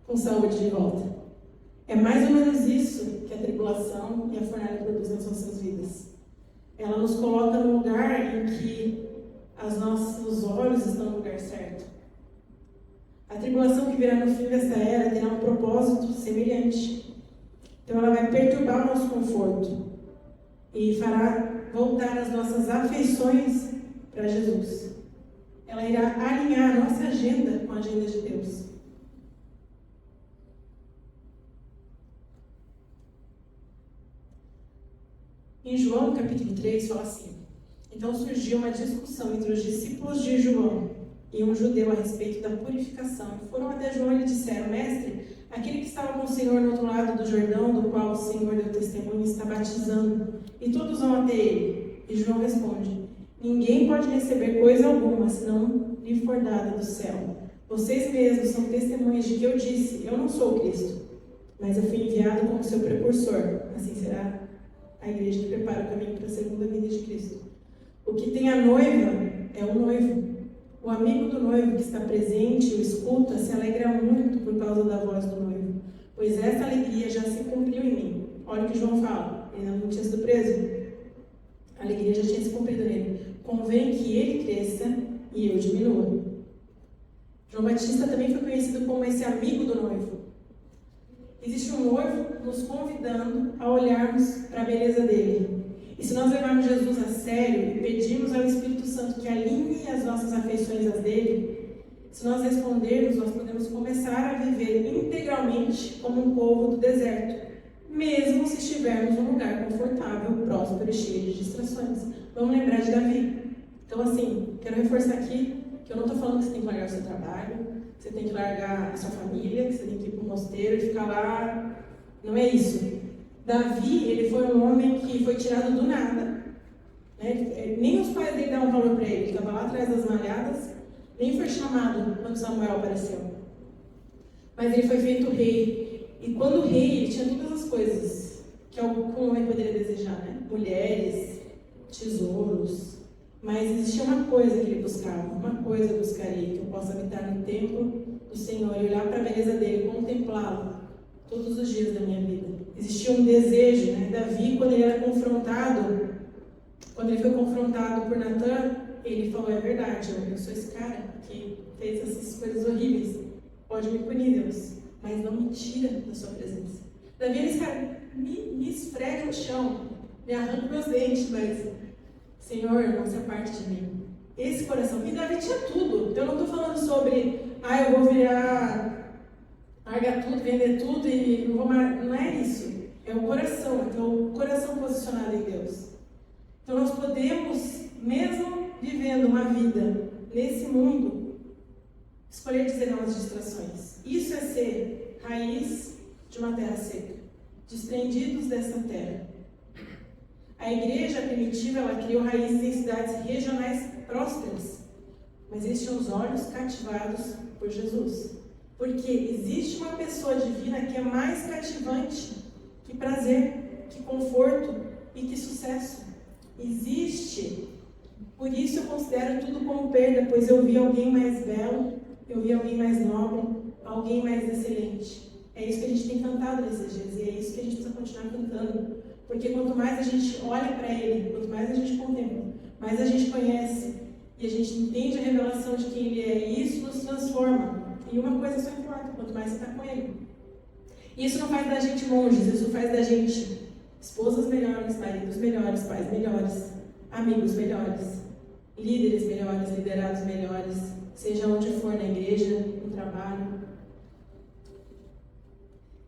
com saúde de volta. É mais ou menos isso que a tribulação e a fornalha produz nas nossas vidas. Ela nos coloca no lugar em que os nossos olhos estão no lugar certo. A tribulação que virá no fim desta era terá um propósito semelhante. Então ela vai perturbar o nosso conforto e fará voltar as nossas afeições para Jesus. Ela irá alinhar a nossa agenda com a agenda de Deus. Em João, capítulo 3, fala assim: então surgiu uma discussão entre os discípulos de João e um judeu a respeito da purificação. Foram até João e lhe disseram: mestre, aquele que estava com o Senhor no outro lado do Jordão, do qual o Senhor deu testemunho, está batizando, e todos vão até ele. E João responde: ninguém pode receber coisa alguma, senão lhe for dada do céu. Vocês mesmos são testemunhas de que eu disse: eu não sou o Cristo, mas eu fui enviado como seu precursor. Assim será a igreja que prepara o caminho para a segunda vinda de Cristo. O que tem a noiva é o noivo. O amigo do noivo que está presente e o escuta se alegra muito por causa da voz do noivo, pois essa alegria já se cumpriu em mim. Olha o que João fala, ele não tinha sido preso. A alegria já tinha se cumprido nele. Convém que ele cresça e eu diminua. João Batista também foi conhecido como esse amigo do noivo. Existe um noivo nos convidando a olharmos para a beleza dele. E se nós levarmos Jesus a sério e pedirmos ao Espírito Santo que alinhe as nossas afeições às dele, se nós respondermos, nós podemos começar a viver integralmente como um povo do deserto, mesmo se estivermos num lugar confortável, próspero e cheio de distrações. Vamos lembrar de Davi. Então, assim, quero reforçar aqui que eu não estou falando que você tem que largar o seu trabalho, que você tem que largar a sua família, que você tem que ir para o mosteiro e ficar lá. Não é isso. Davi, ele foi um homem que foi tirado do nada. Né? Nem os pais dele davam valor para ele. Ele estava lá atrás das malhadas. nem foi chamado quando Samuel apareceu. Mas ele foi feito rei. E quando rei, ele tinha todas as coisas que um homem poderia desejar, né? Mulheres, tesouros. Mas existia uma coisa que ele buscava. Uma coisa eu buscarei, que eu possa habitar no templo do Senhor e olhar para a beleza dele, contemplá-lo todos os dias da minha vida. Existia um desejo, né? Davi, quando ele foi confrontado por Natã, ele falou, é verdade, eu sou esse cara que fez essas coisas horríveis. Pode me punir, Deus, mas não me tira da sua presença. Davi, ele disse, cara, me esfrega no chão, me arranca meus dentes, mas, Senhor, não se aparte de mim. Esse coração. E Davi tinha tudo. Então, eu não estou falando sobre, eu vou largar tudo, vender tudo e não vou mais. Não é isso. É o coração. Então, o coração posicionado em Deus. Então, nós podemos, mesmo vivendo uma vida nesse mundo, escolher dizer não às distrações. Isso é ser raiz de uma terra seca, desprendidos dessa terra. A igreja primitiva, ela criou raízes em cidades regionais prósperas, mas eles tinham os olhos cativados por Jesus. Porque existe uma pessoa divina que é mais cativante que prazer, que conforto e que sucesso. Existe. Por isso eu considero tudo como perda, pois eu vi alguém mais belo, eu vi alguém mais nobre, alguém mais excelente. É isso que a gente tem cantado nesses dias e é isso que a gente precisa continuar cantando. Porque quanto mais a gente olha para Ele, quanto mais a gente contempla, mais a gente conhece e a gente entende a revelação de quem Ele é, e isso nos transforma. E uma coisa só importa, quanto mais você está com Ele. E isso não faz da gente monges, isso faz da gente esposas melhores, maridos melhores, pais melhores, amigos melhores, líderes melhores, liderados melhores, seja onde for, na igreja, no trabalho.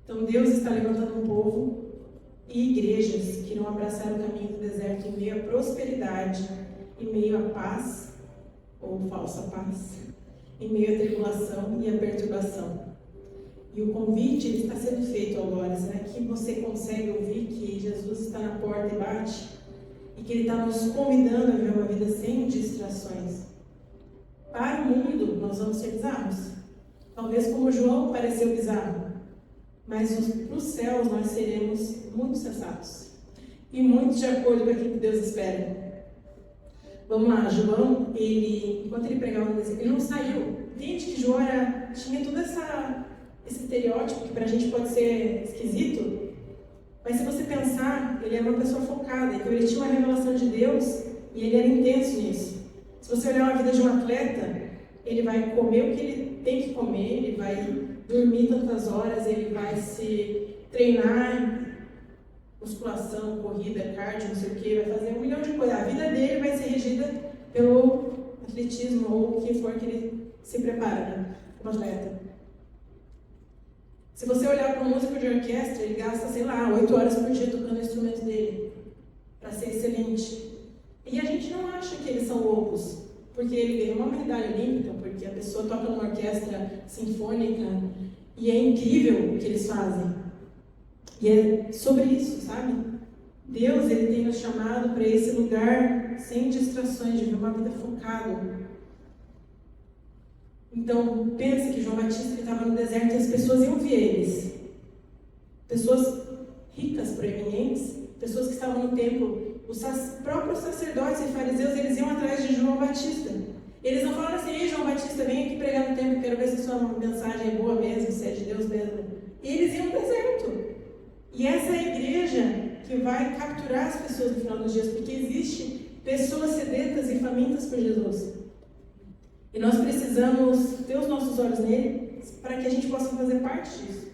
Então Deus está levantando um povo e igrejas que irão abraçar o caminho do deserto em meio à prosperidade, em meio à paz, ou falsa paz, em meio à tribulação e à perturbação. E o convite ele está sendo feito agora. Será que você consegue ouvir que Jesus está na porta e bate? E que Ele está nos convidando a viver uma vida sem distrações. Para o mundo, nós vamos ser bizarros. Talvez como João pareceu bizarro. Mas para os céus nós seremos muito sensatos. E muito de acordo com aquilo que Deus espera. Vamos lá, João, enquanto ele pregava no deserto, ele não saiu. Entende que João tinha todo esse estereótipo que para a gente pode ser esquisito? Mas se você pensar, ele era uma pessoa focada, então ele tinha uma revelação de Deus e ele era intenso nisso. Se você olhar a vida de um atleta, ele vai comer o que ele tem que comer, ele vai dormir tantas horas, ele vai se treinar, musculação, corrida, cardio, não sei o que, vai fazer 1 milhão de coisas. A vida dele vai ser regida pelo atletismo ou o que for que ele se prepara, né, como atleta. Se você olhar para um músico de orquestra, ele gasta, 8 horas por dia tocando o instrumento dele, para ser excelente. E a gente não acha que eles são loucos, porque ele ganhou uma medalha olímpica, porque a pessoa toca numa orquestra sinfônica, e é incrível o que eles fazem. E é sobre isso, sabe? Deus, Ele tem nos chamado para esse lugar sem distrações, de viver uma vida focada. Então, pense que João Batista estava no deserto e as pessoas iam ver eles. Pessoas ricas, proeminentes, pessoas que estavam no templo. Os próprios sacerdotes e fariseus, eles iam atrás de João Batista. Eles não falaram assim, ei João Batista, vem aqui pregar no templo, quero ver se a sua mensagem é boa mesmo, se é de Deus mesmo. Eles iam no deserto. E essa é a igreja que vai capturar as pessoas no final dos dias, porque existe pessoas sedentas e famintas por Jesus. E nós precisamos ter os nossos olhos nele para que a gente possa fazer parte disso.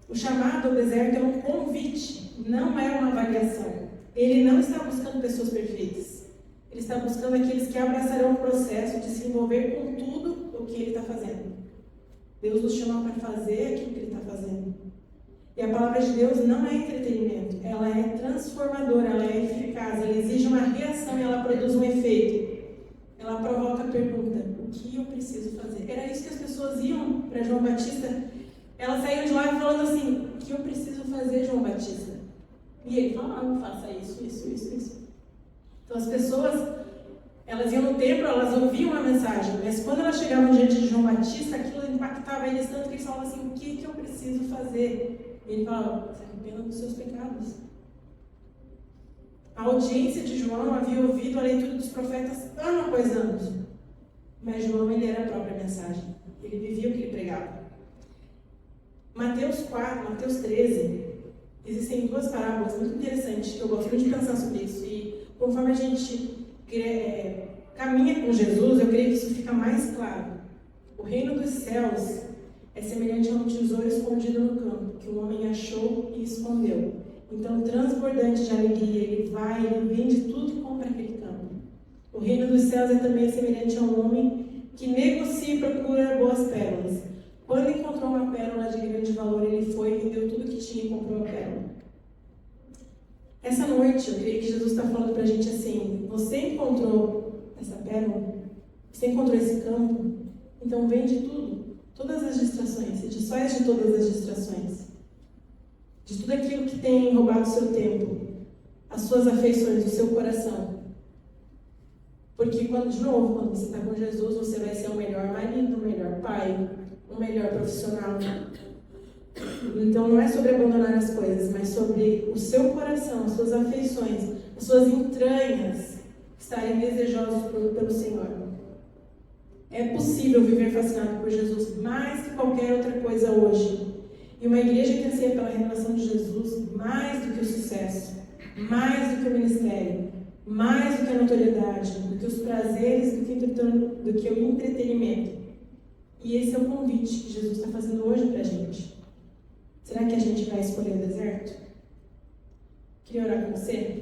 O chamado ao deserto é um convite, não é uma avaliação. Ele não está buscando pessoas perfeitas. Ele está buscando aqueles que abraçarão o processo de se envolver com tudo o que ele está fazendo. Deus nos chama para fazer aquilo que ele está fazendo. E a palavra de Deus não é entretenimento, ela é transformadora, ela é eficaz, ela exige uma reação e ela produz um efeito. Ela provoca a pergunta, o que eu preciso fazer? Era isso que as pessoas iam para João Batista. Elas saíam de lá falando assim, o que eu preciso fazer, João Batista? E ele falava, faça isso. Então as pessoas, elas iam no templo, elas ouviam a mensagem, quando elas chegavam diante de João Batista, aquilo impactava eles tanto que eles falavam assim: o que eu preciso fazer? Ele falava: se arrependa dos seus pecados. A audiência de João havia ouvido a leitura dos profetas ano após ano. Mas João, ele era a própria mensagem. Ele vivia o que ele pregava. Mateus 4, Mateus 13, existem duas parábolas muito interessantes que eu gosto muito de pensar sobre isso. E conforme a gente caminha com Jesus, eu creio que isso fica mais claro. O reino dos céus é semelhante a um tesouro escondido no campo, que um homem achou e escondeu. Então, transbordante de alegria, ele vai, ele vende tudo e compra aquele campo. O reino dos céus é também semelhante a um homem que negocia e procura boas pérolas. Quando encontrou uma pérola de grande valor, ele foi, vendeu tudo que tinha e comprou a pérola. Essa noite, eu creio que Jesus está falando para a gente assim: você encontrou essa pérola? Você encontrou esse campo? Então vende tudo, todas as distrações, se desfaz de todas as distrações, de tudo aquilo que tem roubado o seu tempo, as suas afeições, o seu coração. Porque, quando você está com Jesus, você vai ser o melhor marido, o melhor pai, o melhor profissional. Então, não é sobre abandonar as coisas, mas sobre o seu coração, as suas afeições, as suas entranhas estarem desejosos pelo Senhor. É possível viver fascinado por Jesus mais que qualquer outra coisa hoje. E uma igreja que anseia pela revelação de Jesus, mais do que o sucesso, mais do que o ministério, mais do que a notoriedade, do que os prazeres, do que o entretenimento. E esse é o convite que Jesus está fazendo hoje para a gente. Será que a gente vai escolher o deserto? Queria orar com você?